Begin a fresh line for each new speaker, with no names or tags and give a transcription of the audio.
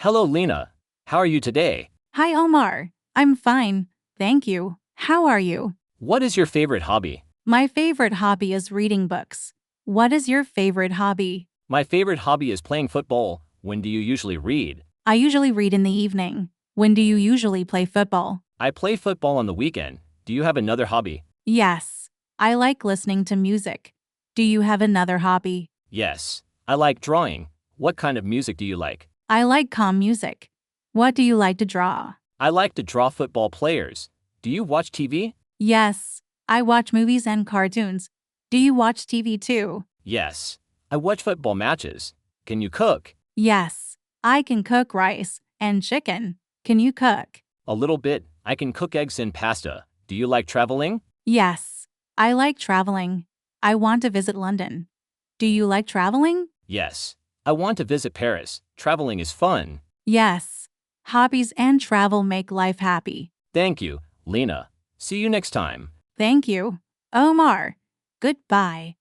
Hello, Lina. How are you today?
Hi, Omar. I'm fine. Thank you. How are you?
What is your favorite hobby?
My favorite hobby is reading books. What is your favorite hobby?
My favorite hobby is playing football. When do you usually read?
I usually read in the evening. When do you usually play football?
I play football on the weekend. Do you have another hobby?
Yes. I like listening to music. Do you have another hobby?
Yes. I like drawing. What kind of music do you like?
I like calm music. What do you like to draw?
I like to draw football players. Do you watch TV?
Yes. I watch movies and cartoons. Do you watch TV too?
Yes. I watch football matches. Can you cook?
Yes. I can cook rice and chicken. Can you cook?
A little bit. I can cook eggs and pasta. Do you like traveling?
Yes, I like traveling. I want to visit London. Do you like traveling?
Yes. I want to visit Paris. Traveling is fun.
Yes. Hobbies and travel make life happy.
Thank you, Lena. See you next time.
Thank you. Omar. Goodbye.